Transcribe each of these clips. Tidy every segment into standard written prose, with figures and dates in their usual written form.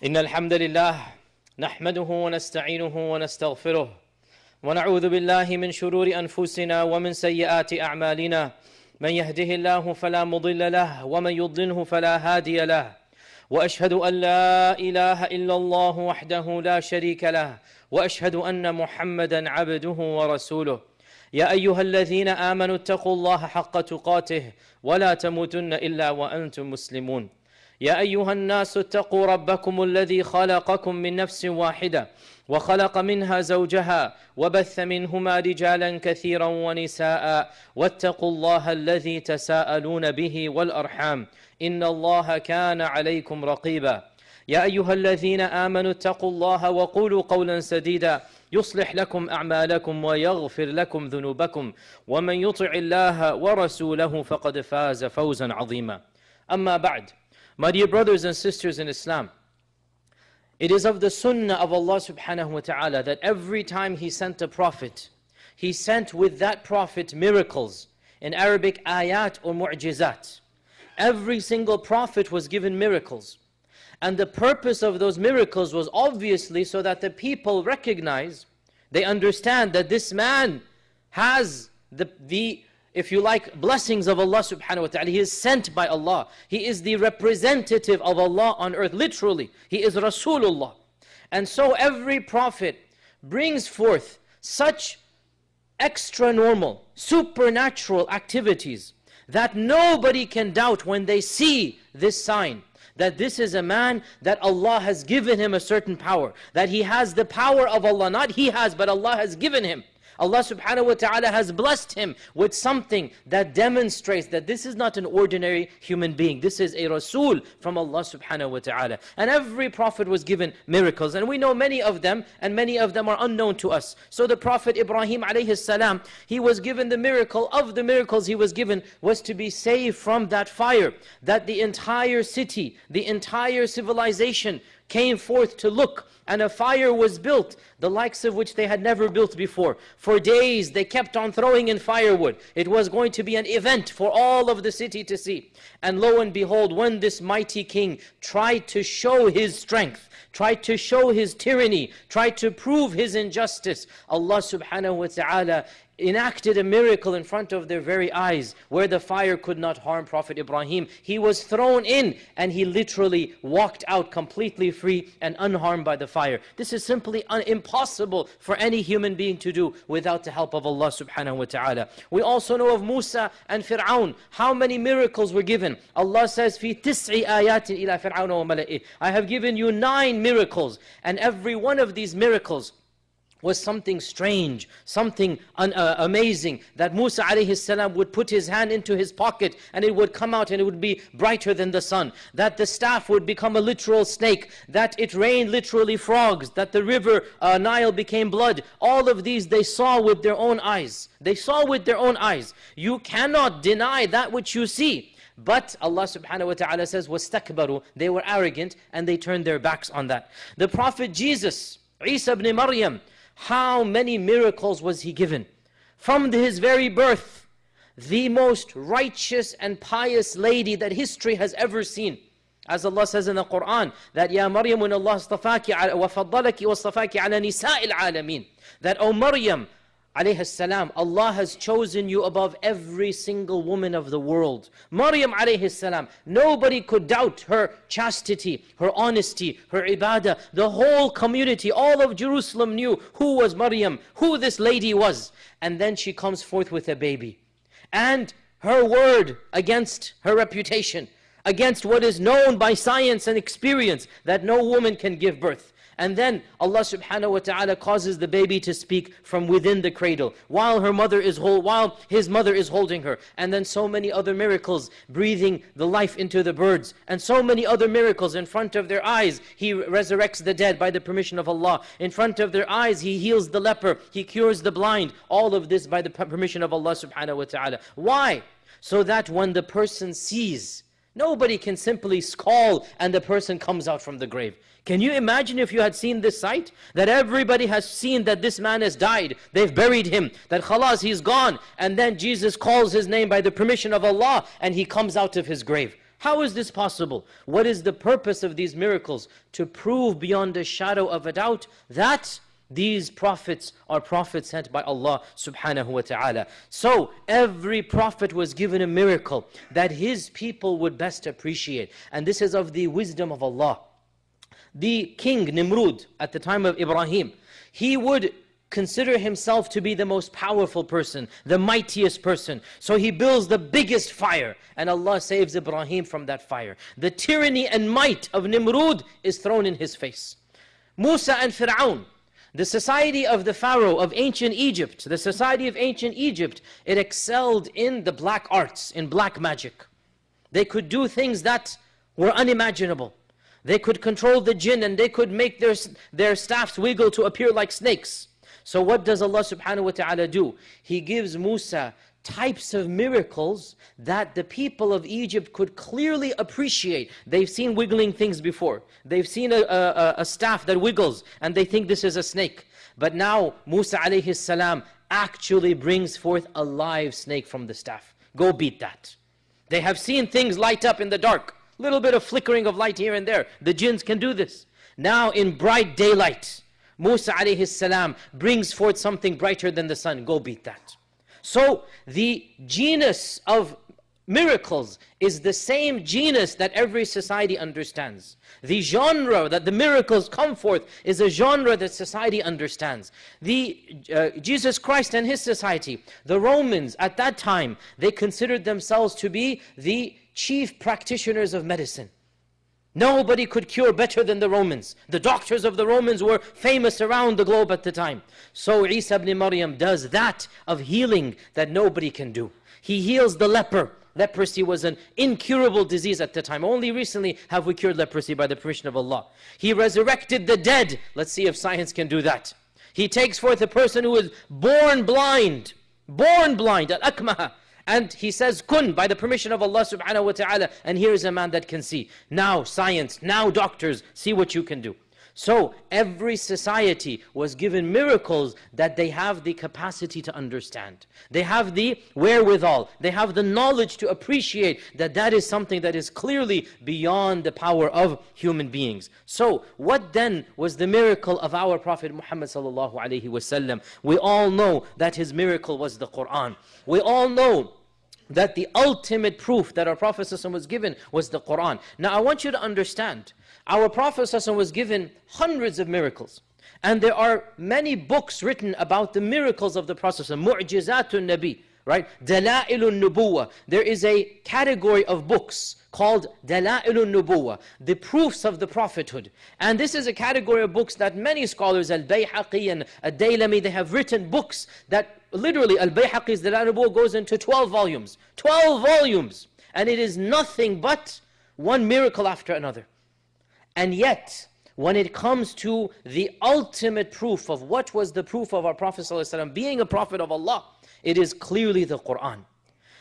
إن الحمد لله نحمده ونستعينه ونستغفره ونعوذ بالله من شرور أنفسنا ومن سيئات أعمالنا من يهده الله فلا مضل له ومن يضلله فلا هادي له وأشهد أن لا إله إلا الله وحده لا شريك له وأشهد أن محمدا عبده ورسوله يا أيها الذين آمنوا اتقوا الله حق تقاته ولا تموتن إلا وأنتم مسلمون يا أيها الناس اتقوا ربكم الذي خلقكم من نفس واحدة وخلق منها زوجها وبث منهما رجالا كثيرا ونساء واتقوا الله الذي تساءلون به والأرحام إن الله كان عليكم رقيبا يا أيها الذين آمنوا اتقوا الله وقولوا قولا سديدا يصلح لكم أعمالكم ويغفر لكم ذنوبكم ومن يطع الله ورسوله فقد فاز فوزا عظيما أما بعد. My dear brothers and sisters in Islam, it is of the sunnah of Allah subhanahu wa ta'ala that every time He sent a prophet, He sent with that prophet miracles. In Arabic, ayat or mu'jizat. Every single prophet was given miracles. And the purpose of those miracles was obviously so that the people recognize, they understand that this man has the if you like, blessings of Allah subhanahu wa ta'ala. He is sent by Allah. He is the representative of Allah on earth. Literally, he is Rasulullah. And so every prophet brings forth such extra normal, supernatural activities that nobody can doubt when they see this sign, that this is a man that Allah has given him a certain power, that he has the power of Allah. Not he has, but Allah has given him. Allah subhanahu wa ta'ala has blessed him with something that demonstrates that this is not an ordinary human being. This is a Rasul from Allah subhanahu wa ta'ala. And every prophet was given miracles. And we know many of them, and many of them are unknown to us. So the Prophet Ibrahim alayhi salam, he was given the miracle of the miracles he was given was to be saved from that fire. That the entire city, the entire civilization came forth to look, and a fire was built, the likes of which they had never built before. For days they kept on throwing in firewood. It was going to be an event for all of the city to see. And lo and behold, when this mighty king tried to show his strength, tried to show his tyranny, tried to prove his injustice, Allah subhanahu wa ta'ala enacted a miracle in front of their very eyes where the fire could not harm Prophet Ibrahim. He was thrown in and he literally walked out completely free and unharmed by the fire. This is simply impossible for any human being to do without the help of Allah subhanahu wa ta'ala. We also know of Musa and Fir'aun. How many miracles were given? Allah says, في تسع آيات إلى فرعون وملئه. I have given you 9 miracles, and every one of these miracles was something strange, something amazing, that Musa alayhi salam would put his hand into his pocket and it would come out and it would be brighter than the sun, that the staff would become a literal snake, that it rained literally frogs, that the river Nile became blood. All of these they saw with their own eyes. They saw with their own eyes. You cannot deny that which you see. But Allah subhanahu wa ta'ala says, وَاسْتَكْبَرُوا. They were arrogant and they turned their backs on that. The Prophet Jesus, Isa ibn Maryam, how many miracles was he given? From his very birth, the most righteous and pious lady that history has ever seen. As Allah says in the Quran, that Ya Maryam, when Allah astafaki wa faddalaki wa astafaki ala nisa'il alameen, that O Maryam alayhi salam, Allah has chosen you above every single woman of the world. Maryam alayhi salam, nobody could doubt her chastity, her honesty, her ibadah. The whole community, all of Jerusalem knew who was Maryam, who this lady was. And then she comes forth with a baby. And her word against her reputation, against what is known by science and experience, that no woman can give birth. And then Allah subhanahu wa ta'ala causes the baby to speak from within the cradle while his mother is holding her. And then so many other miracles, breathing the life into the birds, and so many other miracles in front of their eyes. He resurrects the dead by the permission of Allah. In front of their eyes He heals the leper, He cures the blind. All of this by the permission of Allah subhanahu wa ta'ala. Why? So that when the person sees, nobody can simply call and the person comes out from the grave. Can you imagine if you had seen this sight? That everybody has seen that this man has died, they've buried him, that khalas, he's gone, and then Jesus calls his name by the permission of Allah and he comes out of his grave. How is this possible? What is the purpose of these miracles? To prove beyond a shadow of a doubt that these prophets are prophets sent by Allah subhanahu wa ta'ala. So every prophet was given a miracle that his people would best appreciate. And this is of the wisdom of Allah. The king Nimrud at the time of Ibrahim, he would consider himself to be the most powerful person, the mightiest person. So he builds the biggest fire, and Allah saves Ibrahim from that fire. The tyranny and might of Nimrud is thrown in his face. Musa and Fir'aun, the society of the Pharaoh of ancient Egypt, the society of ancient Egypt, it excelled in the black arts, in black magic. They could do things that were unimaginable. They could control the jinn, and they could make their staffs wiggle to appear like snakes. So what does Allah subhanahu wa ta'ala do? He gives Musa types of miracles that the people of Egypt could clearly appreciate. They've seen wiggling things before. They've seen a staff that wiggles, and they think this is a snake. But now Musa alayhi salam actually brings forth a live snake from the staff. Go beat that. They have seen things light up in the dark. Little bit of flickering of light here and there. The jinns can do this. Now in bright daylight, Musa alayhi salam brings forth something brighter than the sun. Go beat that. So the genus of miracles is the same genus that every society understands. The genre that the miracles come forth is a genre that society understands. Jesus Christ and his society, the Romans at that time, they considered themselves to be the chief practitioners of medicine. Nobody could cure better than the Romans. The doctors of the Romans were famous around the globe at the time. So Isa ibn Maryam does that of healing that nobody can do. He heals the leper. Leprosy was an incurable disease at the time. Only recently have we cured leprosy by the permission of Allah. He resurrected the dead. Let's see if science can do that. He takes forth a person who was born blind, al-akmaha. And he says, kun, by the permission of Allah subhanahu wa ta'ala, and here is a man that can see. Now science, now doctors, see what you can do. So every society was given miracles that they have the capacity to understand. They have the wherewithal, they have the knowledge to appreciate that that is something that is clearly beyond the power of human beings. So what then was the miracle of our Prophet Muhammad sallallahu alaihi wasallam? We all know that his miracle was the Quran. We all know that the ultimate proof that our Prophet ﷺ was given was the Quran. Now I want you to understand, our Prophet ﷺ was given hundreds of miracles. And there are many books written about the miracles of the Prophet ﷺ. Mu'jizatun Nabi, right? Dala'ilun Nubuwa. There is a category of books called Dala'ilun Nubuwa, the proofs of the prophethood. And this is a category of books that many scholars, Al-Bayhaqi and Ad-Daylami, they have written books that literally, Al-Bayhaqi's Dala'ilun Nubuwa goes into 12 volumes. 12 volumes! And it is nothing but one miracle after another. And yet, when it comes to the ultimate proof of what was the proof of our Prophet ﷺ being a prophet of Allah, it is clearly the Quran.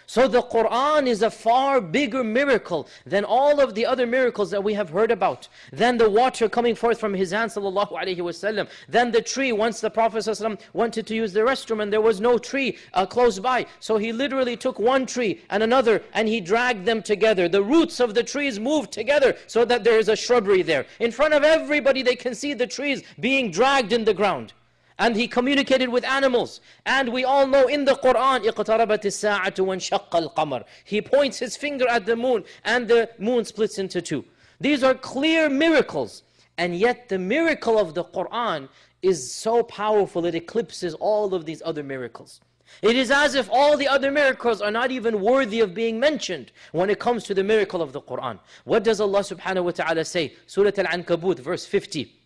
So the Quran is a far bigger miracle than all of the other miracles that we have heard about. Than the water coming forth from his hand sallallahu alaihi wasallam. Than the tree, once the Prophet ﷺ wanted to use the restroom and there was no tree close by. So he literally took one tree and another and he dragged them together. The roots of the trees moved together so that there is a shrubbery there. In front of everybody they can see the trees being dragged in the ground. And he communicated with animals. And we all know in the Quran, اقتربت الساعة وانشق القمر. He points his finger at the moon and the moon splits into two. These are clear miracles. And yet the miracle of the Quran is so powerful it eclipses all of these other miracles. It is as if all the other miracles are not even worthy of being mentioned when it comes to the miracle of the Quran. What does Allah subhanahu wa ta'ala say? Surah Al-Ankabut, verse 50.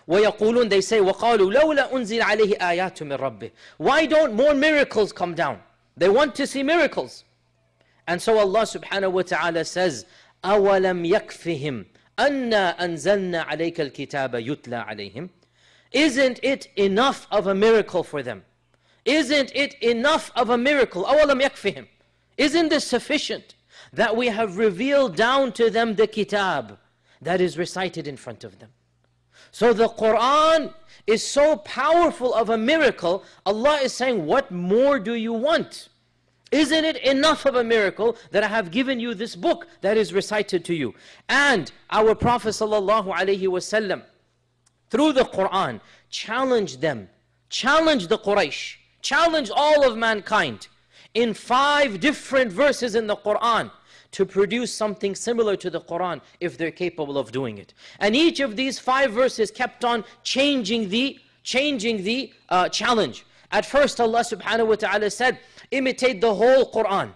وَيَقُولُونَ, they say, وَقَالُوا لَوْلَا أُنزِلَ عَلَيْهِ آيَاتٌ مِّن رَبِّهِ. Why don't more miracles come down? They want to see miracles. And so Allah subhanahu wa ta'ala says, أَوَلَمْ يَكْفِهِمْ أَنَّا أَنزَلْنَا عَلَيْكَ الْكِتَابَ يُتْلَى عَلَيْهِمْ. Isn't it enough of a miracle for them? Isn't it enough of a miracle? أَوَلَمْ يَكْفِهِمْ. Isn't this sufficient that we have revealed down to them the kitab that is recited in front of them? So the Quran is so powerful of a miracle, Allah is saying, what more do you want? Isn't it enough of a miracle that I have given you this book that is recited to you? And our Prophet ﷺ, through the Quran, challenged them, challenged the Quraysh, challenged all of mankind in 5 different verses in the Quran to produce something similar to the Quran if they're capable of doing it. And each of these 5 verses kept on changing the challenge. At first Allah subhanahu wa ta'ala said, imitate the whole Quran.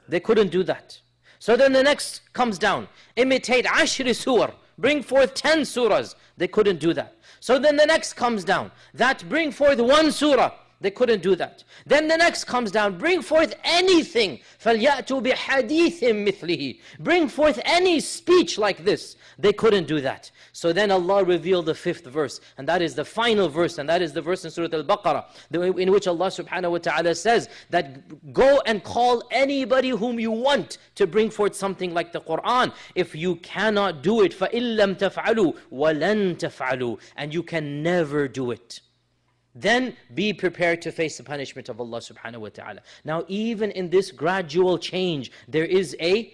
They couldn't do that. So then the next comes down, imitate 10 surah, bring forth 10 surahs. They couldn't do that. So then the next comes down, that bring forth 1 surah. They couldn't do that. Then the next comes down, bring forth anything. فَلْيَأْتُوا بِحَدِيثٍ مِثْلِهِ. Bring forth any speech like this. They couldn't do that. So then Allah revealed the 5th verse, and that is the final verse, and that is the verse in Surah Al-Baqarah, in which Allah subhanahu wa ta'ala says that go and call anybody whom you want to bring forth something like the Quran. If you cannot do it, فَإِن لَمْ تَفْعَلُوا وَلَن تَفْعَلُوا, and you can never do it, then be prepared to face the punishment of Allah subhanahu wa ta'ala. Now even in this gradual change, there is a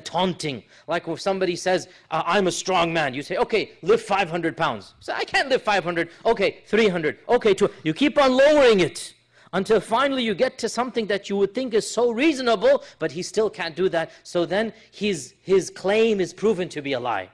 taunting. Like if somebody says, I'm a strong man, you say, okay, lift 500 pounds. So I can't lift 500, okay, 300, okay, 200. You keep on lowering it until finally you get to something that you would think is so reasonable, but he still can't do that. So then his claim is proven to be a lie.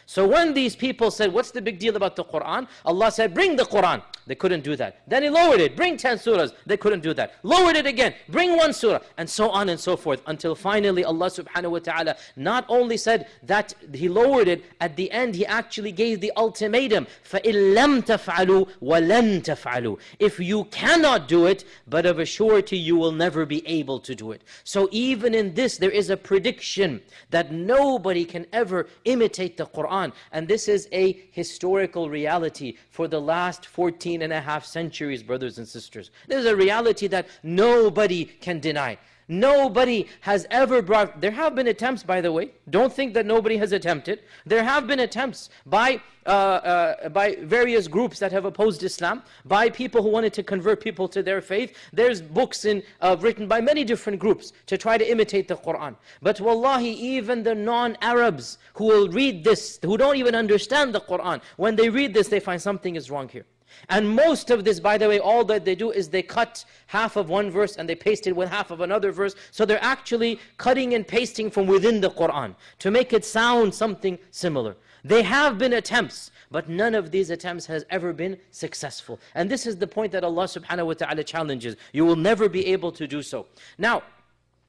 So when these people said, what's the big deal about the Quran? Allah said, bring the Quran. They couldn't do that. Then He lowered it, bring 10 surahs. They couldn't do that. Lowered it again, bring 1 surah, and so on and so forth. Until finally Allah subhanahu wa ta'ala not only said that He lowered it, at the end He actually gave the ultimatum, فَإِن لَمْ تَفْعَلُوا وَلَن تَفْعَلُوا. If you cannot do it, but of a surety you will never be able to do it. So even in this there is a prediction that nobody can ever imitate the Quran. And this is a historical reality for the last 14.5 centuries, brothers and sisters. This is a reality that nobody can deny. Nobody has ever brought. There have been attempts, by the way. Don't think that nobody has attempted. There have been attempts by various groups that have opposed Islam, by people who wanted to convert people to their faith. There's books written by many different groups to try to imitate the Quran. But wallahi, even the non-Arabs who will read this, who don't even understand the Quran, when they read this, they find something is wrong here. And most of this, by the way, all that they do is they cut half of one verse and they paste it with half of another verse. So they're actually cutting and pasting from within the Quran to make it sound something similar. They have been attempts, but none of these attempts has ever been successful. And this is the point that Allah subhanahu wa ta'ala challenges. You will never be able to do so. Now,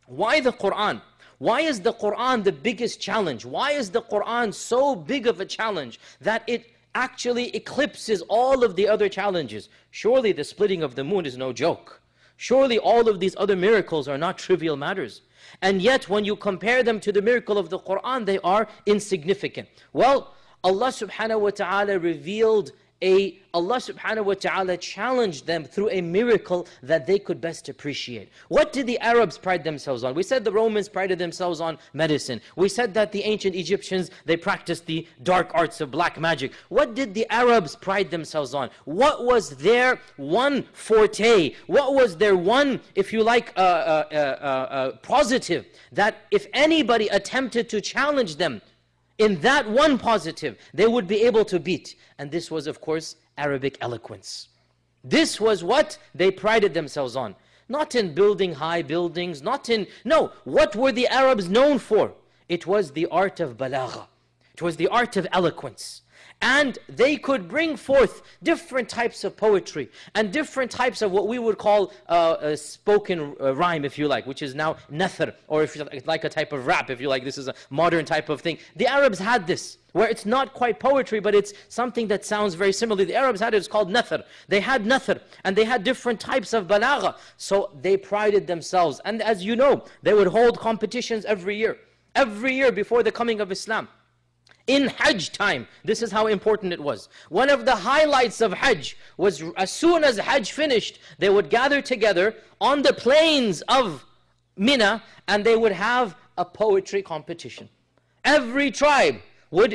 why the Quran? Why is the Quran the biggest challenge? Why is the Quran so big of a challenge that it actually eclipses all of the other challenges? Surely the splitting of the moon is no joke. Surely all of these other miracles are not trivial matters. And yet when you compare them to the miracle of the Quran, they are insignificant. Well, Allah subhanahu wa ta'ala Allah subhanahu wa ta'ala challenged them through a miracle that they could best appreciate. What did the Arabs pride themselves on? We said the Romans prided themselves on medicine. We said that the ancient Egyptians, they practiced the dark arts of black magic. What did the Arabs pride themselves on? What was their one forte? What was their one, if you like, positive, that if anybody attempted to challenge them in that one positive, they would be able to beat? And this was, of course, Arabic eloquence. This was what they prided themselves on. Not in building high buildings, no. What were the Arabs known for? It was the art of balagha. It was the art of eloquence. And they could bring forth different types of poetry and different types of what we would call spoken rhyme, if you like, which is now nathr, or if you like a type of rap, if you like. This is a modern type of thing. The Arabs had this, where it's not quite poetry, but it's something that sounds very similar. The Arabs had it, it's called nathr. They had nathr, and they had different types of balagha. So they prided themselves. And as you know, they would hold competitions every year before the coming of Islam. In Hajj time, this is how important it was. One of the highlights of Hajj was, as soon as Hajj finished, they would gather together on the plains of Mina, and they would have a poetry competition. Every tribe would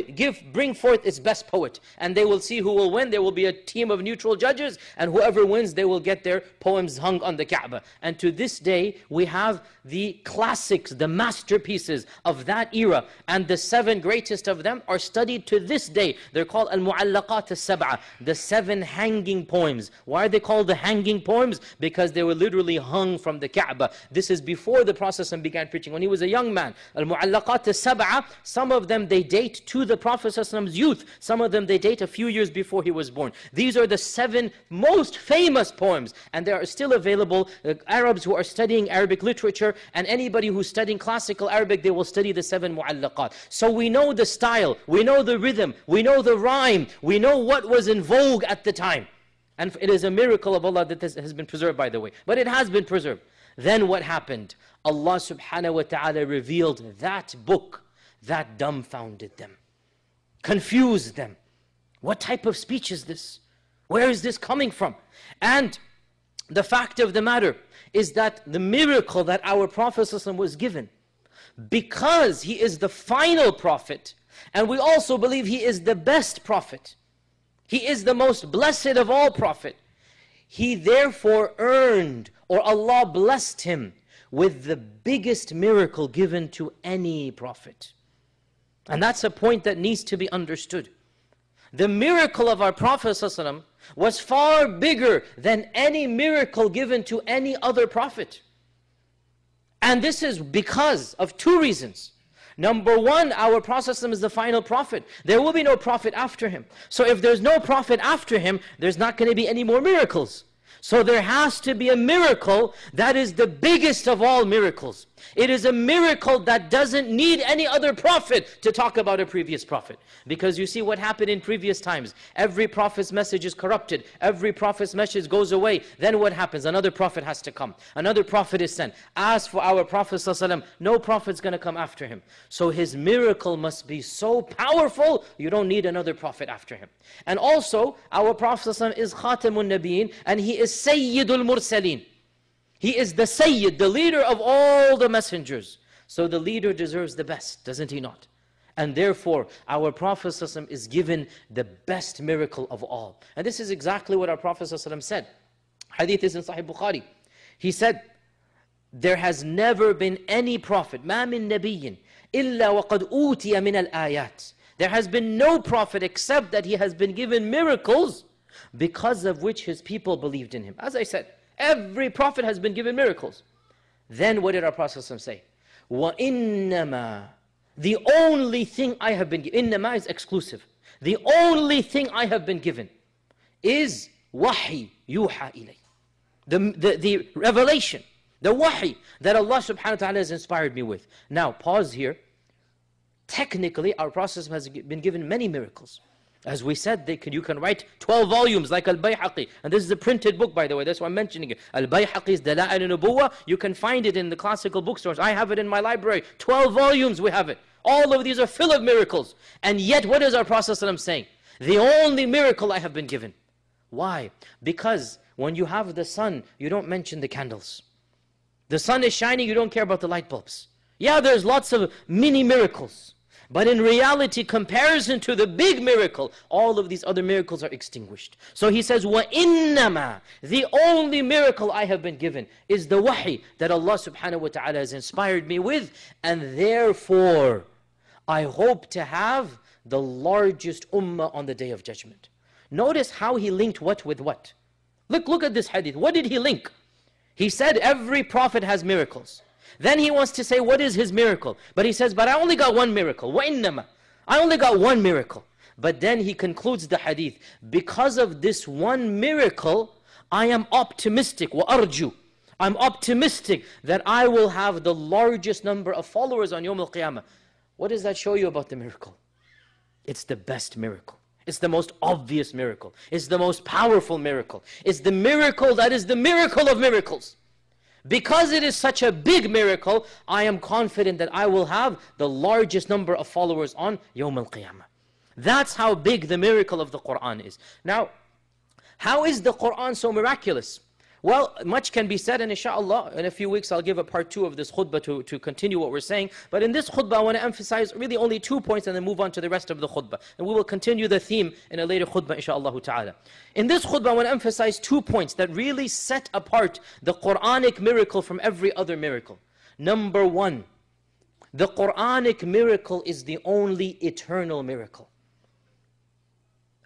bring forth its best poet, and they will see who will win. There will be a team of neutral judges, and whoever wins, they will get their poems hung on the Kaaba. And to this day, we have the classics, the masterpieces of that era, and the 7 greatest of them are studied to this day. They're called Al-Mu'allaqat Al-Sab'a, the 7 hanging poems. Why are they called the hanging poems? Because they were literally hung from the Kaaba. This is before the Prophet began preaching, when he was a young man. Al-Mu'allaqat Al-Sab'a, some of them they date to the Prophet's youth. Some of them they date a few years before he was born. These are the 7 most famous poems, and they are still available. Arabs who are studying Arabic literature, and anybody who's studying classical Arabic, they will study the 7 mu'allaqat. So we know the style, we know the rhythm, we know the rhyme, we know what was in vogue at the time. And it is a miracle of Allah that this has been preserved, by the way. But it has been preserved. Then what happened? Allah subhanahu wa ta'ala revealed that book that dumbfounded them, confused them. What type of speech is this? Where is this coming from? And the fact of the matter is that the miracle that our Prophet was given, because he is the final prophet, and we also believe he is the best prophet, he is the most blessed of all prophet, he therefore earned, or Allah blessed him with the biggest miracle given to any prophet. And that's a point that needs to be understood. The miracle of our Prophet ﷺ was far bigger than any miracle given to any other prophet. And this is because of 2 reasons. Number 1, our Prophet ﷺ is the final prophet. There will be no prophet after him. So if there's no prophet after him, there's not going to be any more miracles. So there has to be a miracle that is the biggest of all miracles. It is a miracle that doesn't need any other prophet to talk about a previous prophet. Because you see what happened in previous times. Every prophet's message is corrupted. Every prophet's message goes away. Then what happens? Another prophet has to come. Another prophet is sent. As for our Prophet ﷺ, no prophet's going to come after him. So his miracle must be so powerful, you don't need another prophet after him. And also, our Prophet ﷺ is Khatamun Nabiyyin, and he is Sayyidul Mursaleen. He is the Sayyid, the leader of all the messengers. So the leader deserves the best, doesn't he not? And therefore, our Prophet ﷺ is given the best miracle of all. And this is exactly what our Prophet ﷺ said. Hadith is in Sahih Bukhari. He said, there has never been any prophet, مَا مِن نَبِيٍّ إِلَّا وَقَدْ أُوتِيَ مِنَ الْآيَاتِ. There has been no prophet except that he has been given miracles because of which his people believed in him. As I said, every prophet has been given miracles. Then what did our Prophet say? وَإِنَّمَا, the only thing I have been given, إِنَّمَا is exclusive. The only thing I have been given is wahi yuha ilay. The revelation, the wahi that Allah subhanahu wa ta'ala has inspired me with. Now pause here. Technically our Prophet has been given many miracles. As we said, you can write 12 volumes like Al-Bayhaqi. And this is a printed book, by the way, that's why I'm mentioning it. Al-Bayhaqi's Dala'il Nubuwah, you can find it in the classical bookstores. I have it in my library. 12 volumes we have it. All of these are full of miracles. And yet, what is our Prophet ﷺ saying? The only miracle I have been given. Why? Because when you have the sun, you don't mention the candles. The sun is shining, you don't care about the light bulbs. Yeah, there's lots of mini miracles. But in reality, comparison to the big miracle, all of these other miracles are extinguished. So he says, وَإِنَّمَا, the only miracle I have been given is the wahi that Allah subhanahu wa ta'ala has inspired me with, and therefore I hope to have the largest ummah on the Day of Judgment. Notice how he linked what with what. Look at this hadith. What did he link? He said every prophet has miracles. Then he wants to say, what is his miracle? But he says, but I only got one miracle. وَإِنَّمَا, I only got one miracle. But then he concludes the hadith. Because of this one miracle, I am optimistic. وَأَرْجُو, I'm optimistic that I will have the largest number of followers on Yawm al-Qiyamah. What does that show you about the miracle? It's the best miracle. It's the most obvious miracle. It's the most powerful miracle. It's the miracle that is the miracle of miracles. Because it is such a big miracle, I am confident that I will have the largest number of followers on Yawm al-Qiyamah. That's how big the miracle of the Qur'an is. Now, how is the Qur'an so miraculous? Well, much can be said, and inshallah, in a few weeks I'll give a part 2 of this khutbah to continue what we're saying. But in this khutbah, I want to emphasize really only 2 points and then move on to the rest of the khutbah. And we will continue the theme in a later khutbah, inshallah ta'ala. In this khutbah, I want to emphasize 2 points that really set apart the Quranic miracle from every other miracle. Number 1, the Quranic miracle is the only eternal miracle.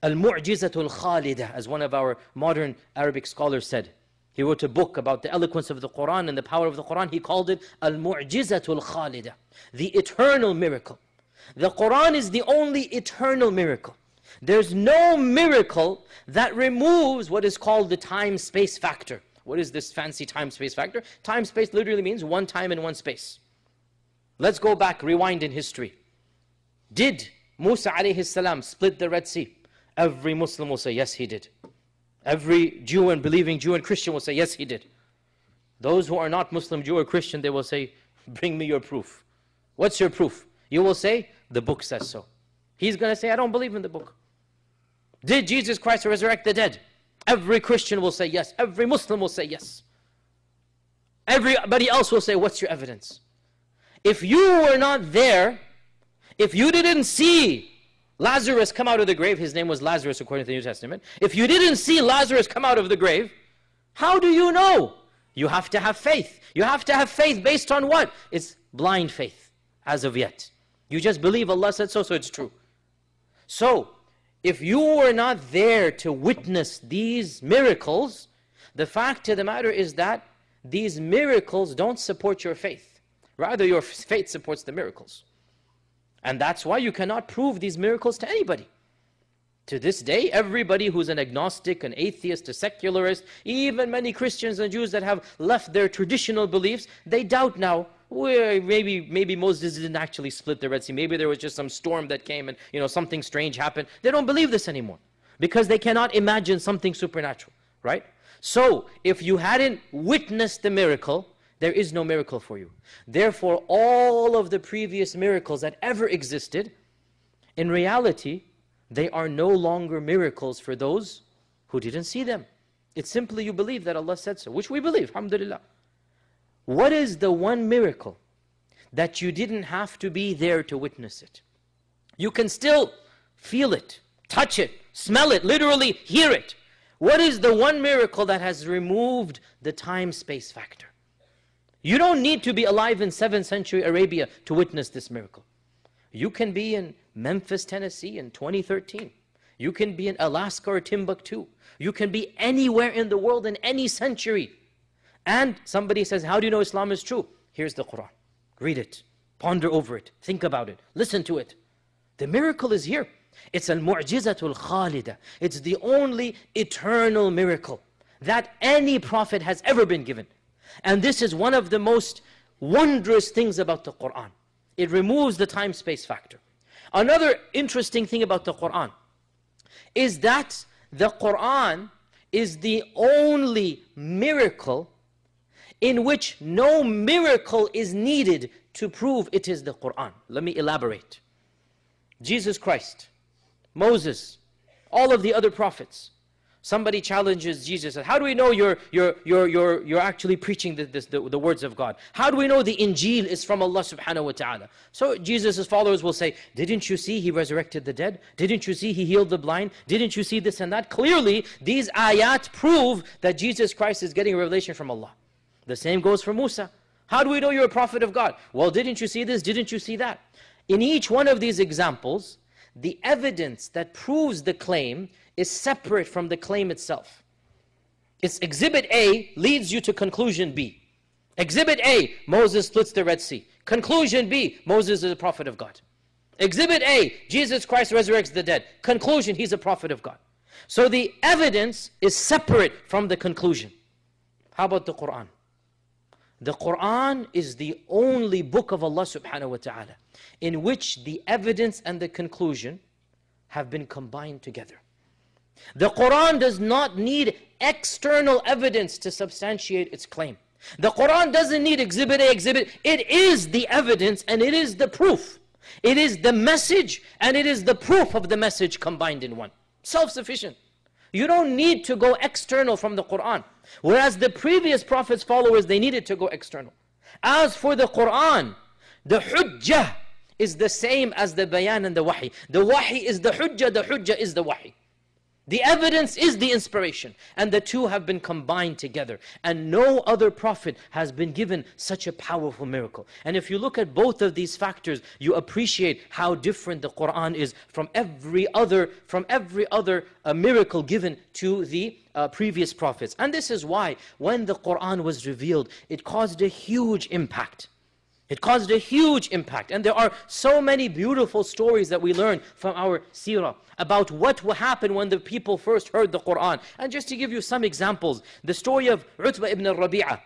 Al-Mu'jizatul Khalida, as one of our modern Arabic scholars said. He wrote a book about the eloquence of the Quran and the power of the Quran. He called it Al-Mu'jizatul Khalida, the eternal miracle. The Quran is the only eternal miracle. There's no miracle that removes what is called the time-space factor. What is this fancy time-space factor? Time-space literally means one time and one space. Let's go back, rewind in history. Did Musa alayhi salam split the Red Sea? Every Muslim will say, yes, he did. Every Jew and believing Jew and Christian will say, yes, he did. Those who are not Muslim, Jew or Christian, they will say, bring me your proof. What's your proof? You will say, the book says so. He's going to say, I don't believe in the book. Did Jesus Christ resurrect the dead? Every Christian will say yes. Every Muslim will say yes. Everybody else will say, what's your evidence? If you were not there, if you didn't see Lazarus come out of the grave, his name was Lazarus according to the New Testament. If you didn't see Lazarus come out of the grave, how do you know? You have to have faith. You have to have faith based on what? It's blind faith as of yet. You just believe Allah said so, so it's true. So, if you were not there to witness these miracles, the fact of the matter is that these miracles don't support your faith. Rather, your faith supports the miracles. And that's why you cannot prove these miracles to anybody. To this day, everybody who's an agnostic, an atheist, a secularist, even many Christians and Jews that have left their traditional beliefs, they doubt now, well, maybe Moses didn't actually split the Red Sea. Maybe there was just some storm that came and something strange happened. They don't believe this anymore because they cannot imagine something supernatural, right? So, if you hadn't witnessed the miracle, there is no miracle for you. Therefore, all of the previous miracles that ever existed, in reality, they are no longer miracles for those who didn't see them. It's simply you believe that Allah said so, which we believe, alhamdulillah. What is the one miracle that you didn't have to be there to witness it? You can still feel it, touch it, smell it, literally hear it. What is the one miracle that has removed the time-space factor? You don't need to be alive in 7th century Arabia to witness this miracle. You can be in Memphis, Tennessee in 2013. You can be in Alaska or Timbuktu. You can be anywhere in the world in any century. And somebody says, how do you know Islam is true? Here's the Quran. Read it. Ponder over it. Think about it. Listen to it. The miracle is here. It's al-mu'jizatul khalida. It's the only eternal miracle that any prophet has ever been given. And this is one of the most wondrous things about the Quran. It removes the time-space factor. Another interesting thing about the Quran is that the Quran is the only miracle in which no miracle is needed to prove it is the Quran. Let me elaborate. Jesus Christ, Moses, all of the other prophets. Somebody challenges Jesus, how do we know you're actually preaching the words of God? How do we know the Injil is from Allah subhanahu wa ta'ala? So Jesus' followers will say, didn't you see he resurrected the dead? Didn't you see he healed the blind? Didn't you see this and that? Clearly, these ayat prove that Jesus Christ is getting a revelation from Allah. The same goes for Musa. How do we know you're a prophet of God? Well, didn't you see this? Didn't you see that? In each one of these examples, the evidence that proves the claim is separate from the claim itself. It's exhibit A leads you to conclusion B. Exhibit A, Moses splits the Red Sea. Conclusion B, Moses is a prophet of God. Exhibit A, Jesus Christ resurrects the dead. Conclusion, he's a prophet of God. So the evidence is separate from the conclusion. How about the Quran? The Quran is the only book of Allah subhanahu wa ta'ala in which the evidence and the conclusion have been combined together. The Quran does not need external evidence to substantiate its claim. The Quran doesn't need exhibit A, exhibit. It is the evidence and it is the proof. It is the message and it is the proof of the message combined in one. Self-sufficient. You don't need to go external from the Quran. Whereas the previous Prophet's followers, they needed to go external. As for the Quran, the hujjah is the same as the bayan and the wahi. The wahi is the hujjah is the wahi. The evidence is the inspiration, and the two have been combined together. And no other prophet has been given such a powerful miracle. And if you look at both of these factors, you appreciate how different the Quran is from every other miracle given to the previous prophets. And this is why when the Quran was revealed, it caused a huge impact. It caused a huge impact. And there are so many beautiful stories that we learn from our seerah about what happened when the people first heard the Quran. And just to give you some examples, the story of Utbah ibn Rabi'ah.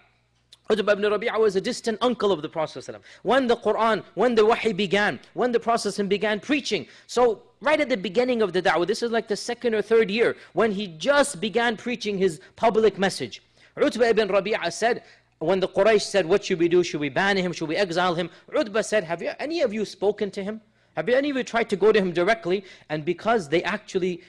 Utbah ibn Rabi'ah was a distant uncle of the Prophet ﷺ. When the Quran, when the wahi began, when the Prophet ﷺ began preaching, so right at the beginning of the da'wah, this is like the second or third year, when he just began preaching his public message, Utbah ibn Rabi'ah said, when the Quraysh said, what should we do? Should we ban him? Should we exile him? Utbah said, have any of you spoken to him? Have any of you tried to go to him directly? And because they actually,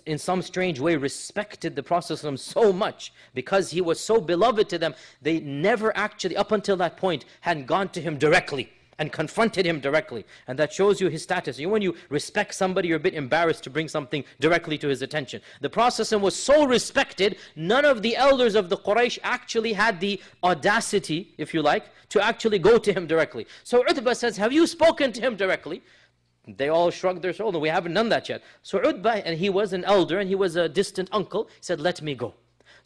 in some strange way, respected the Prophet ﷺ so much, because he was so beloved to them, they never actually, up until that point, had gone to him directly and confronted him directly. And that shows you his status. When you respect somebody, you're a bit embarrassed to bring something directly to his attention. The Prophet ﷺ was so respected, none of the elders of the Quraysh actually had the audacity, if you like, to actually go to him directly. So Utbah says, have you spoken to him directly? They all shrugged their shoulders. We haven't done that yet. So Utbah, and he was an elder and he was a distant uncle, said, let me go.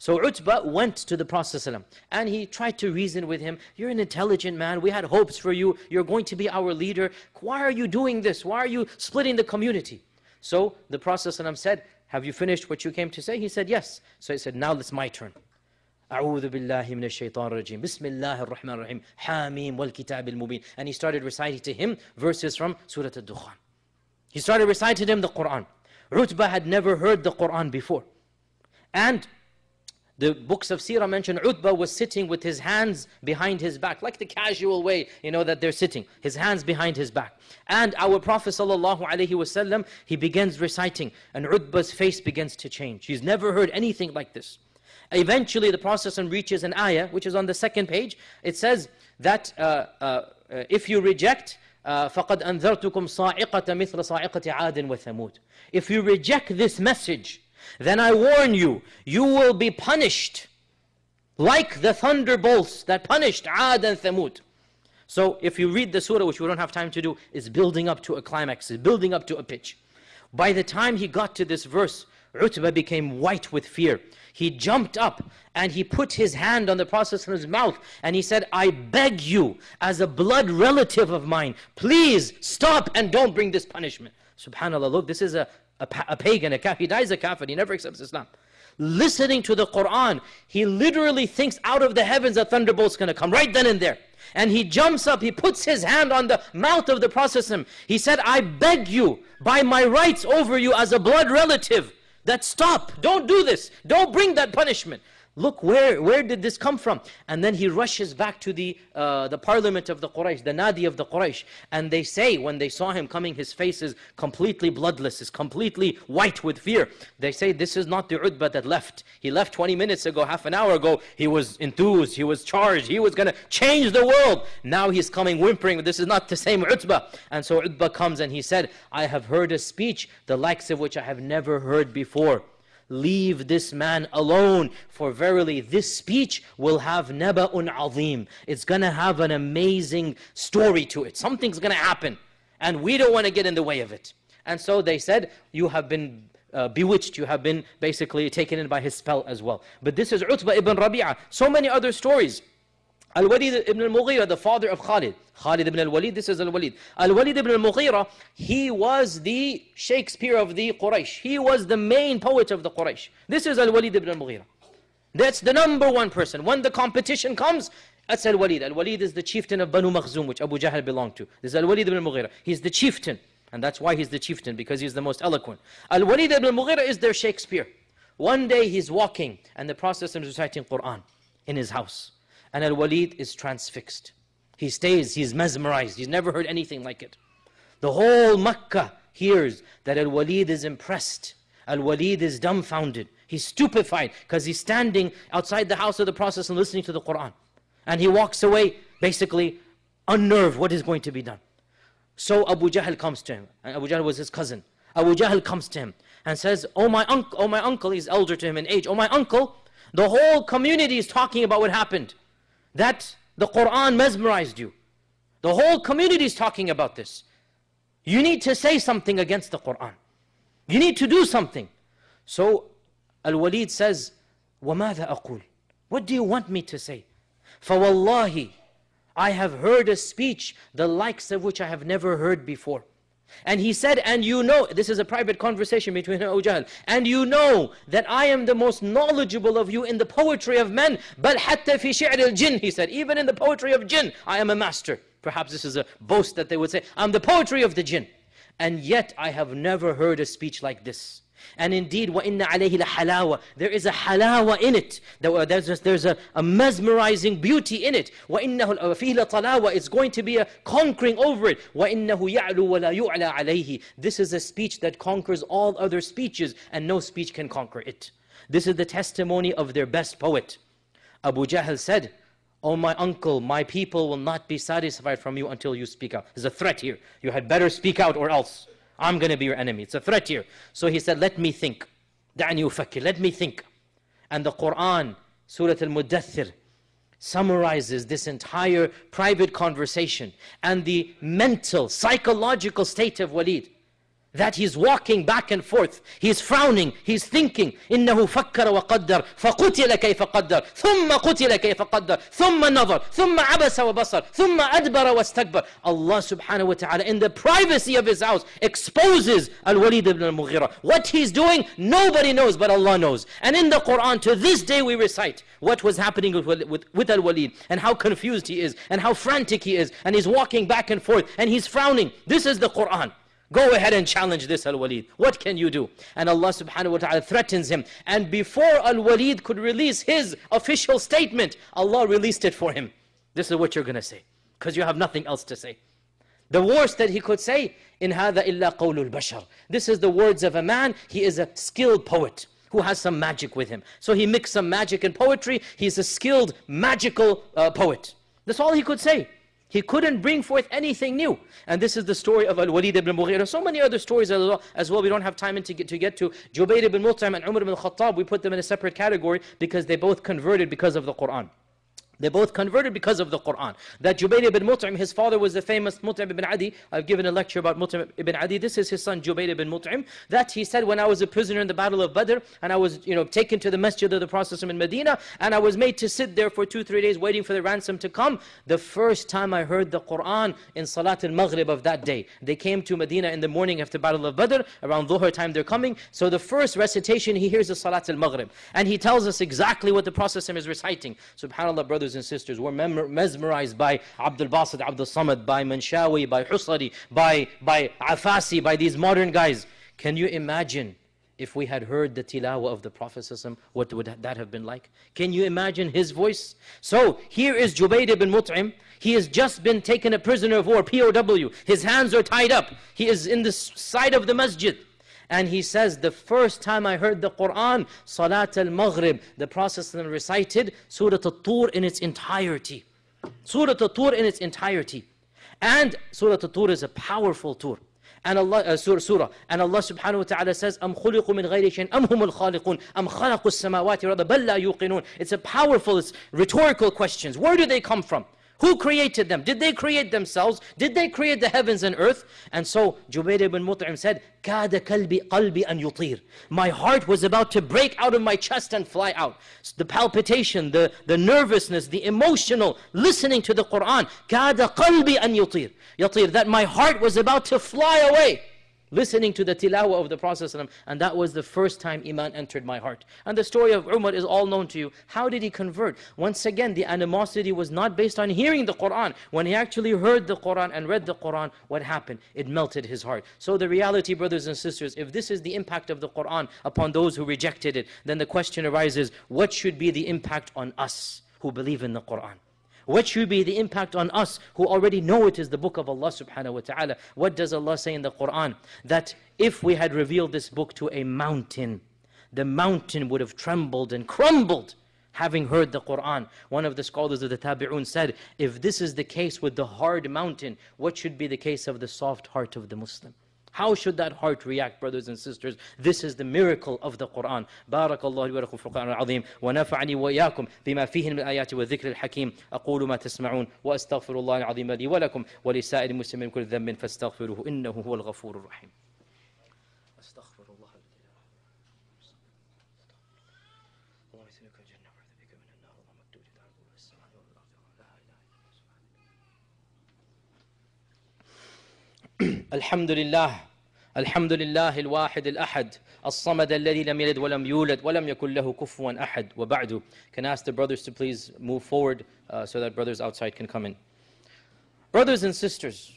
So Utbah went to the Prophet ﷺ and he tried to reason with him. You're an intelligent man. We had hopes for you. You're going to be our leader. Why are you doing this? Why are you splitting the community? So the Prophet ﷺ said, have you finished what you came to say? He said, yes. So he said, now it's my turn. أعوذ بالله من الشيطان الرجيم بسم الله الرحمن الرحيم حاميم والكتاب المبين. And he started reciting to him verses from Surah Al-Dukhan. He started reciting to him the Quran. Utbah had never heard the Quran before. And the books of Seerah mention Utbah was sitting with his hands behind his back, like the casual way, that they're sitting, his hands behind his back. And our Prophet ﷺ, he begins reciting, and Utbah's face begins to change. He's never heard anything like this. Eventually the Prophet ﷺ reaches an ayah, which is on the second page. It says that if you reject, فَقَدْ أَنذَرْتُكُمْ صَاعِقَةَ مِثْلَ صَاعِقَةِ عَادٍ وَثَمُودٍ. If you reject this message, then I warn you, you will be punished like the thunderbolts that punished Aad and Thamud. So if you read the surah, which we don't have time to do, it's building up to a climax, it's building up to a pitch. By the time he got to this verse, Utbah became white with fear. He jumped up and he put his hand on the Prophet's mouth and he said, I beg you, as a blood relative of mine, please stop and don't bring this punishment. SubhanAllah, look, this is a pagan, a kafir. He dies a kafir, he never accepts Islam. Listening to the Quran, he literally thinks out of the heavens a thunderbolt's going to come right then and there. And he jumps up, he puts his hand on the mouth of the Prophet. He said, I beg you, by my rights over you as a blood relative, that stop, don't do this, don't bring that punishment. Look, where did this come from? And then he rushes back to the parliament of the Quraysh, the Nadi of the Quraysh. And they say, when they saw him coming, his face is completely bloodless, is completely white with fear. They say, this is not the Utbah that left. He left 20 minutes ago, half an hour ago. He was enthused, he was charged, he was going to change the world. Now he's coming whimpering, this is not the same Utbah. And so Utbah comes and he said, I have heard a speech, the likes of which I have never heard before. Leave this man alone, for verily this speech will have naba'un azim. It's going to have an amazing story to it. Something's going to happen, and we don't want to get in the way of it. And so they said, you have been bewitched, you have been basically taken in by his spell as well. But this is Utbah ibn Rabi'ah. So many other stories. Al-Walid ibn al-Mughira, the father of Khalid. Khalid ibn al-Walid, this is Al-Walid. Al-Walid ibn al-Mughira, he was the Shakespeare of the Quraysh. He was the main poet of the Quraysh. This is Al-Walid ibn al-Mughira. That's the number one person. When the competition comes, that's Al-Walid. Al-Walid is the chieftain of Banu Makhzum, which Abu Jahl belonged to. This is Al-Walid ibn al-Mughira. He's the chieftain. And that's why he's the chieftain, because he's the most eloquent. Al-Walid ibn al-Mughira is their Shakespeare. One day he's walking, and the Prophet is reciting Quran in his house. And Al-Walid is transfixed. He stays, he's mesmerized. He's never heard anything like it. The whole Makkah hears that Al-Walid is impressed. Al-Walid is dumbfounded. He's stupefied because he's standing outside the house of the Prophet and listening to the Quran. And he walks away basically unnerved what is going to be done. So Abu Jahl comes to him. And Abu Jahl was his cousin. Abu Jahl comes to him and says, oh my uncle, he's elder to him in age. Oh my uncle, the whole community is talking about what happened. That the Quran mesmerized you. The whole community is talking about this. You need to say something against the Quran. You need to do something. So Al-Walid says, وَمَاذَا أَقُولُ? What do you want me to say? فَوَاللَّهِ I have heard a speech the likes of which I have never heard before. And he said, and you know, this is a private conversation between Abu Jahl, and you know that I am the most knowledgeable of you in the poetry of men, بَلْ حَتَّى فِي شِعْرِ الْجِنِّ, he said, even in the poetry of jinn, I am a master. Perhaps this is a boast that they would say, I'm the poetry of the jinn. And yet I have never heard a speech like this. And indeed, وَإِنَّ عَلَيْهِ لَحَلَاوَةً, there is a halawa in it. There's a mesmerizing beauty in it. وَإِنَّهُ فِيهِ لَطَلَاوَةً, it's going to be a conquering over it. وَإِنَّهُ يَعْلُو وَلَا يُعْلَى عَلَيْهِ, this is a speech that conquers all other speeches, and no speech can conquer it. This is the testimony of their best poet. Abu Jahl said, oh my uncle, my people will not be satisfied from you until you speak out. There's a threat here. You had better speak out or else I'm going to be your enemy. It's a threat here. So he said, let me think. دعني أفكر. Let me think. And the Quran, Surah Al-Muddathir, summarizes this entire private conversation and the mental, psychological state of Walid. That he's walking back and forth, he's frowning, he's thinking, إِنَّهُ فَكَّرَ وَقَدَّرَ فَقُتِلَ كَيْفَ قَدَّرَ ثُمَّ قُتِلَ كَيْفَ قَدَّرَ ثُمَّ نَظَرَ ثُمَّ عَبَسَ وَبَصَرَ ثُمَّ أَدْبَرَ وَاسْتَكْبَرَ. Allah subhanahu wa ta'ala in the privacy of his house exposes Al-Walid ibn al-Mughira. What he's doing, nobody knows but Allah knows. And in the Quran, to this day we recite what was happening with Al-Walid, and how confused he is, and how frantic he is, and he's walking back and forth, and he's frowning. This is the Quran. Go ahead and challenge this Al-Walid. What can you do? And Allah subhanahu wa ta'ala threatens him. And before Al-Walid could release his official statement, Allah released it for him. This is what you're going to say, because you have nothing else to say. The worst that he could say, إِنْ هَذَا إِلَّا قَوْلُ الْبَشَرِ. This is the words of a man. He is a skilled poet who has some magic with him. So he mixed some magic and poetry. He's a skilled, magical poet. That's all he could say. He couldn't bring forth anything new. And this is the story of Al-Walid ibn Mughira. So many other stories as well. We don't have time to get to. Jubayr ibn Mut'im and Umar ibn Khattab, we put them in a separate category because they both converted because of the Quran. They both converted because of the Quran. That Jubayr ibn Mut'im, his father was the famous Mut'im ibn Adi. I've given a lecture about Mut'im ibn Adi. This is his son Jubayr ibn Mut'im. That he said, when I was a prisoner in the battle of Badr, and I was taken to the masjid of the Prophet in Medina, and I was made to sit there for 2-3 days waiting for the ransom to come. The first time I heard the Quran in Salat al-Maghrib of that day. They came to Medina in the morning after the battle of Badr. Around Dhuhr time they're coming. So the first recitation he hears is Salat al-Maghrib. And he tells us exactly what the Prophet is reciting. SubhanAllah, brothers and sisters, we're mesmerized by Abdul Basit, Abdul Samad, by Manshawi, by Husari, by Afasi, by these modern guys. Can you imagine if we had heard the tilawah of the Prophet, what would that have been like? Can you imagine his voice? So here is Jubayr ibn Mut'im. He has just been taken a prisoner of war, POW. His hands are tied up. He is in the side of the masjid. And he says, the first time I heard the Quran, Salat al-Maghrib, the Prophet recited Surah Al-Tur in its entirety. Surah Al-Tur in its entirety. And Surah Al-Tur is a powerful tur. And Allah, surah. And Allah subhanahu wa ta'ala says, أَمْ خُلِقُوا مِنْ غَيْرِ شَيْءٍ أَمْ هُمُ الْخَالِقُونَ أَمْ خَلَقُوا السَّمَاوَاتِ وَالْأَرْضَ بَلْ لَا يُوقِنُونَ. It's a powerful, it's rhetorical questions. Where do they come from? Who created them? Did they create themselves? Did they create the heavens and earth? And so Jubayr ibn Mut'im said, كَادَ قَلْبِي أَنْ يُطِيرُ. My heart was about to break out of my chest and fly out. The palpitation, the nervousness, the emotional listening to the Quran. كَادَ قَلْبِي أَنْ يُطِيرُ. That my heart was about to fly away, listening to the tilawah of the Prophet, and that was the first time Iman entered my heart. And the story of Umar is all known to you. How did he convert? Once again, the animosity was not based on hearing the Quran. When he actually heard the Quran and read the Quran, what happened? It melted his heart. So the reality, brothers and sisters, if this is the impact of the Quran upon those who rejected it, then the question arises, what should be the impact on us who believe in the Quran? What should be the impact on us who already know it is the book of Allah subhanahu wa ta'ala? What does Allah say in the Quran? That if we had revealed this book to a mountain, the mountain would have trembled and crumbled having heard the Quran. One of the scholars of the Tabi'un said, if this is the case with the hard mountain, what should be the case of the soft heart of the Muslim? How should that heart react, brothers and sisters? This is the miracle of the Quran. بارك الله لي ولكم في القرآن العظيم ونفعني وإياكم بما فيه من الآيات والذكر الحكيم أقول ما تسمعون وأستغفر الله العظيم لي ولكم ولسائر المسلمين من كل ذنب فاستغفروه إنه هو الغفور الرحيم. أستغفر الله الحمد لله الحمد لله الواحد الأحد الصمد الذي لم يلد ولم يولد ولم يكن له كفوا أحد وبعد. Can I ask the brothers to please move forward so that brothers outside can come in. Brothers and sisters,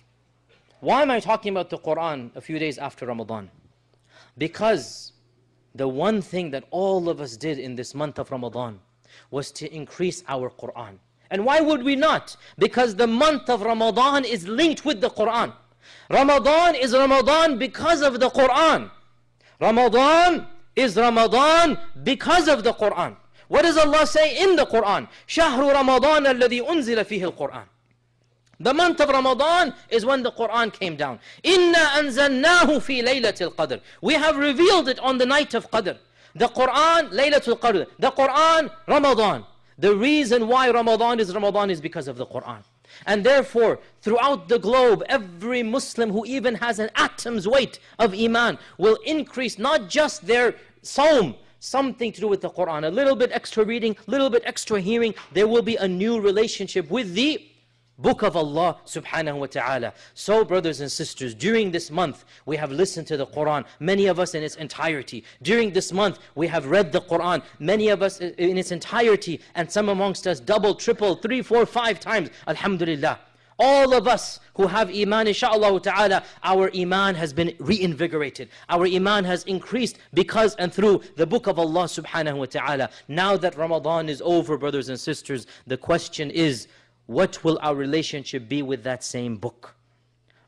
why am I talking about the Quran a few days after Ramadan? Because the one thing that all of us did in this month of Ramadan was to increase our Quran. And why would we not? Because the month of Ramadan is linked with the Quran. Ramadan is Ramadan because of the Quran. Ramadan is Ramadan because of the Quran. What does Allah say in the Quran? شهر رمضان الذي أنزل فيه القرآن. The month of Ramadan is when the Quran came down. إنا أنزلناه في ليلة القدر. We have revealed it on the night of Qadr. The Quran, Laylatul Qadr. The Quran, Ramadan. The reason why Ramadan is because of the Quran. And therefore, throughout the globe, every Muslim who even has an atom's weight of Iman will increase not just their Sawm, something to do with the Quran, a little bit extra reading, a little bit extra hearing. There will be a new relationship with the Book of Allah subhanahu wa ta'ala. So brothers and sisters, during this month we have listened to the Quran, many of us in its entirety. During this month we have read the Quran, many of us in its entirety, and some amongst us double, triple, 3, 4, 5 times. Alhamdulillah. All of us who have Iman, inshaAllah ta'ala, our Iman has been reinvigorated. Our Iman has increased because and through the Book of Allah subhanahu wa ta'ala. Now that Ramadan is over, brothers and sisters, the question is, what will our relationship be with that same book?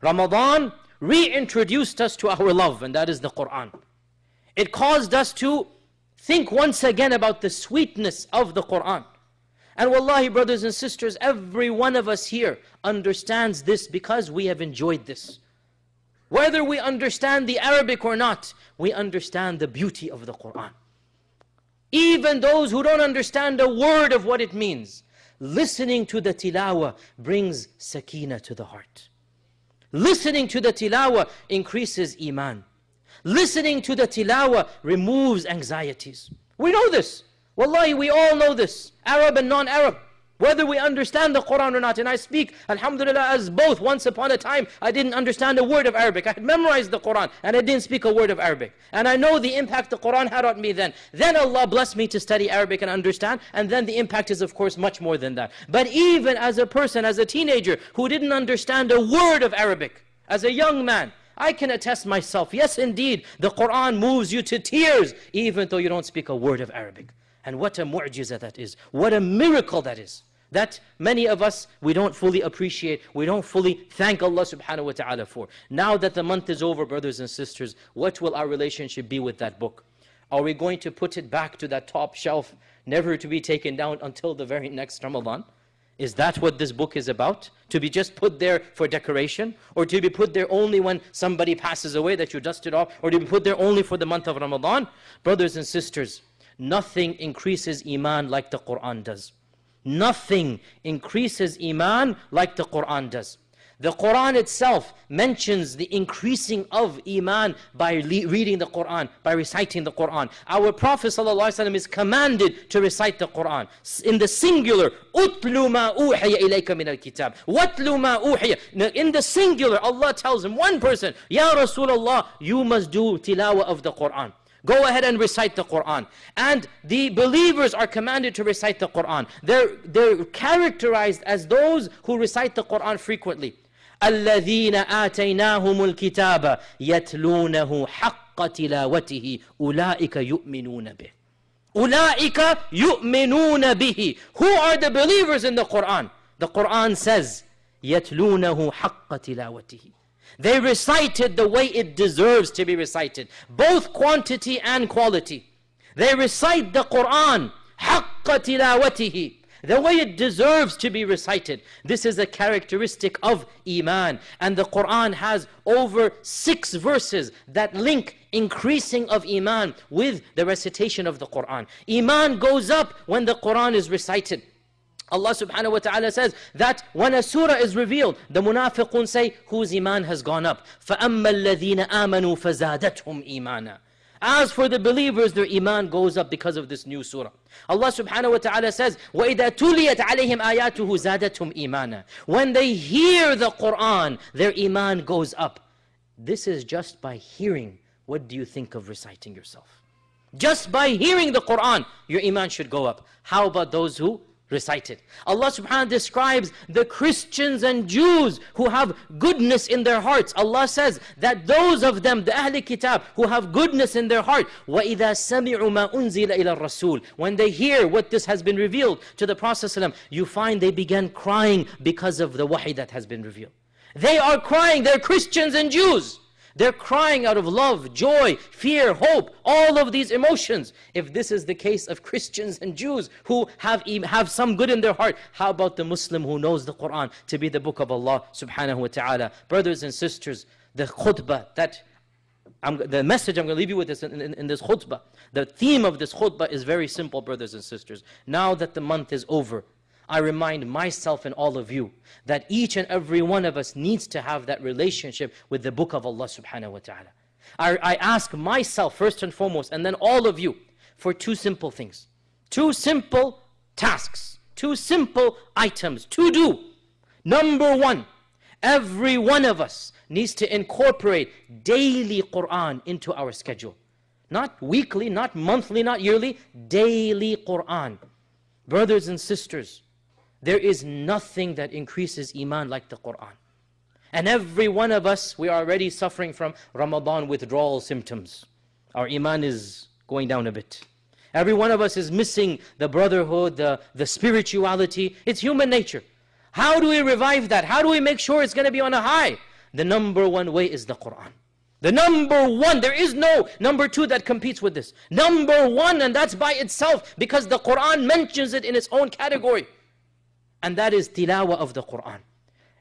Ramadan reintroduced us to our love, and that is the Quran. It caused us to think once again about the sweetness of the Quran. And wallahi, brothers and sisters, every one of us here understands this because we have enjoyed this. Whether we understand the Arabic or not, we understand the beauty of the Quran. Even those who don't understand a word of what it means, listening to the tilawah brings sakina to the heart. Listening to the tilawah increases iman. Listening to the tilawah removes anxieties. We know this. Wallahi, we all know this. Arab and non-Arab. Whether we understand the Quran or not. And I speak, alhamdulillah, as both. Once upon a time, I didn't understand a word of Arabic. I had memorized the Quran and I didn't speak a word of Arabic. And I know the impact the Quran had on me then. Then Allah blessed me to study Arabic and understand. And then the impact is, of course, much more than that. But even as a person, as a teenager who didn't understand a word of Arabic, as a young man, I can attest myself, yes indeed, the Quran moves you to tears even though you don't speak a word of Arabic. And what a mu'jiza that is. What a miracle that is. That many of us, we don't fully appreciate, we don't fully thank Allah subhanahu wa ta'ala for. Now that the month is over, brothers and sisters, what will our relationship be with that book? Are we going to put it back to that top shelf, never to be taken down until the very next Ramadan? Is that what this book is about? To be just put there for decoration? Or to be put there only when somebody passes away that you dust it off? Or to be put there only for the month of Ramadan? Brothers and sisters, nothing increases Iman like the Quran does. Nothing increases Iman like the Quran does. The Quran itself mentions the increasing of Iman by reading the Quran, by reciting the Quran. Our Prophet ﷺ is commanded to recite the Quran. In the singular, أُتْلُ مَا أُوحِيَ إِلَيْكَ مِنَ الْكِتَابِ وَاتْلُ مَا أُوحِيَ. In the singular, Allah tells him, one person, Ya Rasulullah, you must do tilawah of the Quran. Go ahead and recite the Quran. And the believers are commanded to recite the Quran. They're characterized as those who recite the Quran frequently. الَّذِينَ آتَيْنَاهُمُ الْكِتَابَ يَتْلُونَهُ حَقَّ تِلَاوَتِهِ أُولَٰئِكَ يُؤْمِنُونَ بِهِ. أُولَٰئِكَ يُؤْمِنُونَ بِهِ. Who are the believers in the Quran? The Quran says, يَتْلُونَهُ حَقَّ تِلَاوَتِهِ. They recited the way it deserves to be recited, both quantity and quality. They recite the Quran حَقَّ تِلَاوَتِهِ, the way it deserves to be recited. This is a characteristic of Iman. And the Quran has over 6 verses that link increasing of Iman with the recitation of the Quran. Iman goes up when the Quran is recited. Allah subhanahu wa ta'ala says that when a surah is revealed, the munafiqun say, whose Iman has gone up? فَأَمَّا الَّذِينَ آمَنُوا فَزَادَتْهُمْ إِيمَانًا. As for the believers, their Iman goes up because of this new surah. Allah subhanahu wa ta'ala says, وَإِذَا تُلِيَتْ عَلَيْهِمْ آيَاتُهُ زَادَتْهُمْ إِيمَانًا. When they hear the Quran, their Iman goes up. This is just by hearing. What do you think of reciting yourself? Just by hearing the Quran, your Iman should go up. How about those who recite it? Allah subhanahu wa ta'ala describes the Christians and Jews who have goodness in their hearts. Allah says that those of them, the Ahl Kitab, who have goodness in their heart, وَإِذَا سَمِعُوا مَا أُنزِلَ إِلَى الرَّسُولِ. When they hear what this has been revealed to the Prophet ﷺ, you find they began crying because of the wahi that has been revealed. They are crying, they're Christians and Jews. They're crying out of love, joy, fear, hope, all of these emotions. If this is the case of Christians and Jews who have some good in their heart, how about the Muslim who knows the Quran to be the book of Allah subhanahu wa ta'ala? Brothers and sisters, the khutbah, the message I'm going to leave you with in this khutbah, the theme of this khutbah is very simple, brothers and sisters. Now that the month is over, I remind myself and all of you that each and every one of us needs to have that relationship with the book of Allah subhanahu wa ta'ala. I ask myself first and foremost, and then all of you, for 2 simple things. 2 simple tasks, 2 simple items to do. Number 1, every one of us needs to incorporate daily Quran into our schedule. Not weekly, not monthly, not yearly, daily Quran. Brothers and sisters, there is nothing that increases Iman like the Quran. And every one of us, we are already suffering from Ramadan withdrawal symptoms. Our Iman is going down a bit. Every one of us is missing the brotherhood, the spirituality. It's human nature. How do we revive that? How do we make sure it's going to be on a high? The number 1 way is the Quran. The number 1, there is no number 2 that competes with this. Number 1, and that's by itself, because the Quran mentions it in its own category. And that is tilawah of the Quran.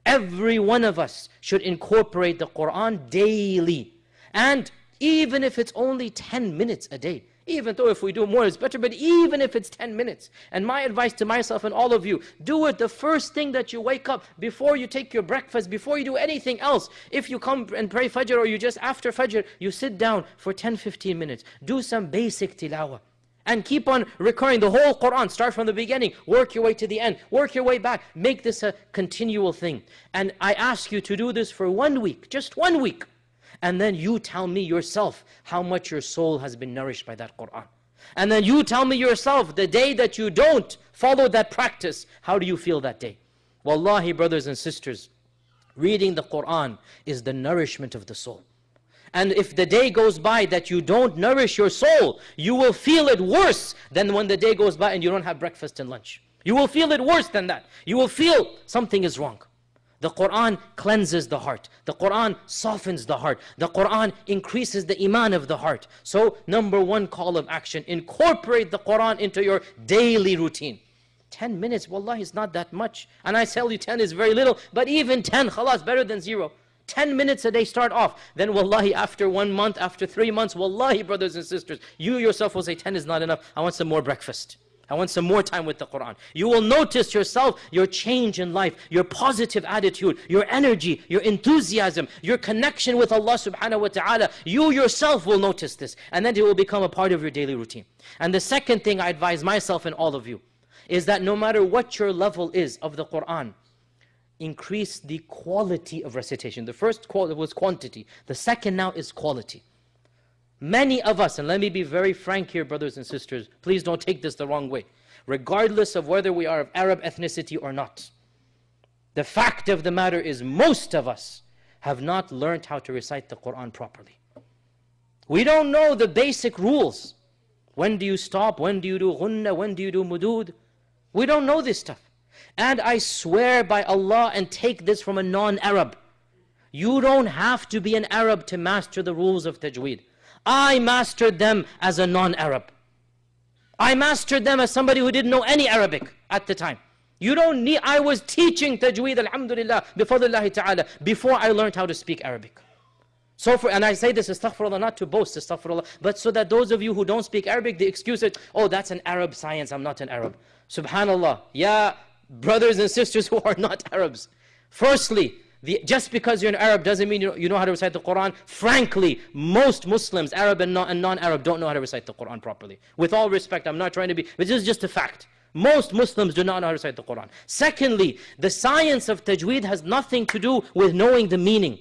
Every one of us should incorporate the Quran daily. And even if it's only 10 minutes a day, even though if we do more it's better, but even if it's 10 minutes. And my advice to myself and all of you, do it the first thing that you wake up, before you take your breakfast, before you do anything else. If you come and pray Fajr, or you just after Fajr, you sit down for 10-15 minutes. Do some basic tilawah. And keep on recurring the whole Quran. Start from the beginning, work your way to the end, work your way back. Make this a continual thing. And I ask you to do this for 1 week, just 1 week. And then you tell me yourself how much your soul has been nourished by that Quran. And then you tell me yourself, the day that you don't follow that practice, how do you feel that day? Wallahi, brothers and sisters, reading the Quran is the nourishment of the soul. And if the day goes by that you don't nourish your soul, you will feel it worse than when the day goes by and you don't have breakfast and lunch. You will feel it worse than that. You will feel something is wrong. The Quran cleanses the heart. The Quran softens the heart. The Quran increases the Iman of the heart. So number 1 call of action, incorporate the Quran into your daily routine. 10 minutes, wallahi, is not that much. And I tell you 10 is very little, but even 10, khalas, better than 0. 10 minutes a day, start off. Then wallahi, after 1 month, after 3 months, wallahi, brothers and sisters, you yourself will say 10 is not enough. I want some more breakfast. I want some more time with the Quran. You will notice yourself, your change in life, your positive attitude, your energy, your enthusiasm, your connection with Allah subhanahu wa ta'ala. You yourself will notice this. And then it will become a part of your daily routine. And the second thing I advise myself and all of you is that no matter what your level is of the Quran, increase the quality of recitation. The first was quantity. The second now is quality. Many of us, and let me be very frank here, brothers and sisters, please don't take this the wrong way. Regardless of whether we are of Arab ethnicity or not, the fact of the matter is most of us have not learned how to recite the Quran properly. We don't know the basic rules. When do you stop? When do you do ghunna? When do you do mudud? We don't know this stuff. And I swear by Allah, and take this from a non-Arab, you don't have to be an Arab to master the rules of tajweed. I mastered them as a non-Arab. I mastered them as somebody who didn't know any Arabic at the time. You don't need, I was teaching tajweed, alhamdulillah, bifadlillahi ta'ala, before I learned how to speak Arabic. So and I say this, astaghfirullah, not to boast, astaghfirullah, but so that those of you who don't speak Arabic, the excuse is, oh, that's an Arab science, I'm not an Arab. Subhanallah, yeah, brothers and sisters who are not Arabs. Firstly, just because you're an Arab doesn't mean you know how to recite the Quran. Frankly, most Muslims, Arab and non-Arab, don't know how to recite the Quran properly. With all respect, I'm not trying to be, but this is just a fact. Most Muslims do not know how to recite the Quran. Secondly, the science of tajweed has nothing to do with knowing the meaning.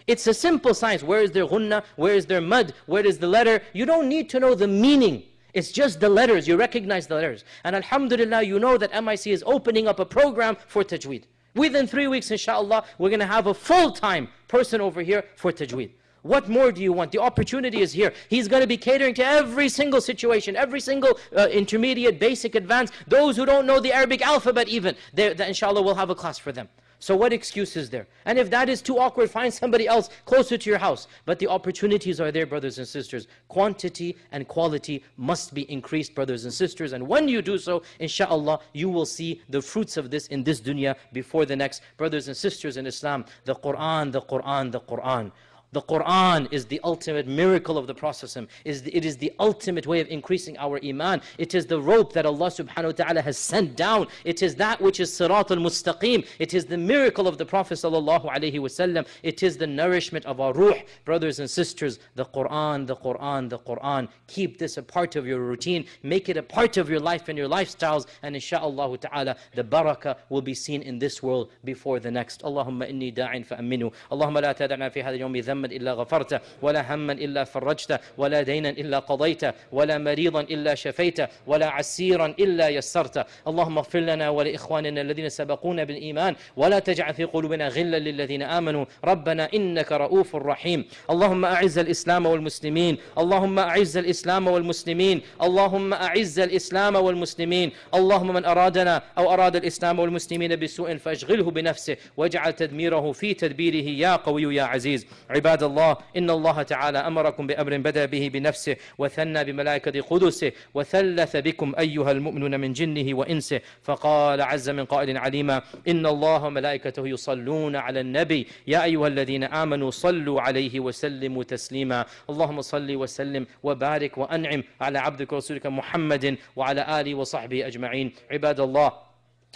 It's a simple science. Where is their ghunnah? Where is their mud? Where is the letter? You don't need to know the meaning. It's just the letters. You recognize the letters. And alhamdulillah, you know that MIC is opening up a program for tajweed. Within 3 weeks, inshallah, we're going to have a full-time person over here for tajweed. What more do you want? The opportunity is here. He's going to be catering to every single situation, every single intermediate, basic, advanced. Those who don't know the Arabic alphabet even, inshallah, we'll have a class for them. So what excuse is there? And if that is too awkward, find somebody else closer to your house. But the opportunities are there, brothers and sisters. Quantity and quality must be increased, brothers and sisters. And when you do so, inshallah, you will see the fruits of this in this dunya before the next. Brothers and sisters in Islam, the Quran, the Quran, the Quran. The Quran is the ultimate miracle of the Prophet. It is the ultimate way of increasing our iman. It is the rope that Allah subhanahu wa ta'ala has sent down. It is that which is Sirat al-Mustaqim. It is the miracle of the Prophet sallallahu alaihi wasallam. It is the nourishment of our ruh. Brothers and sisters, the Quran, the Quran, the Quran. Keep this a part of your routine. Make it a part of your life and your lifestyles. And inshaAllah ta'ala, the barakah will be seen in this world before the next. Allahumma inni da'in fa'aminu. Allahumma la tada'na fi hadha yawmi ذنبا إلا غفرته ولا هما إلا فرجته ولا دينا إلا قضيته ولا مريضا إلا شفيته ولا عسيرا إلا يسرته اللهم اغفر لنا ولإخواننا الذين سبقونا بالإيمان ولا تجعل في قلوبنا غلا للذين آمنوا ربنا إنك رؤوف رحيم اللهم أعز الإسلام والمسلمين اللهم أعز الإسلام والمسلمين اللهم أعز الإسلام والمسلمين اللهم من أرادنا أو أراد الإسلام والمسلمين بسوء فاشغله بنفسه واجعل تدميره في تدبيره يا قوي يا عزيز عباد الله إن الله تعالى أمركم بأمر بدأ به بنفسه وثنى بملائكة قدسه وثلث بكم أيها المؤمنون من جنه وإنسه فقال عز من قائل عليما إن الله وملائكته يصلون على النبي يا أيها الذين آمنوا صلوا عليه وسلموا تسليما اللهم صل وسلم وبارك وأنعم على عبدك ورسولك محمد وعلى آله وصحبه أجمعين عباد الله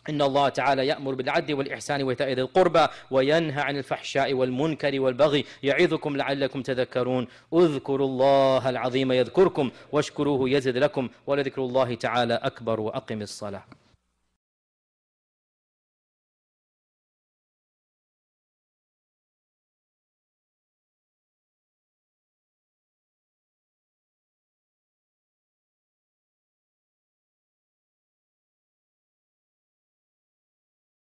إن الله تعالى يأمر بالعدل والإحسان وإيتاء ذي القربى وينهى عن الفحشاء والمنكر والبغي يعظكم لعلكم تذكرون اذكروا الله العظيم يذكركم واشكروه يزد لكم ولذكر الله تعالى أكبر وأقم الصلاة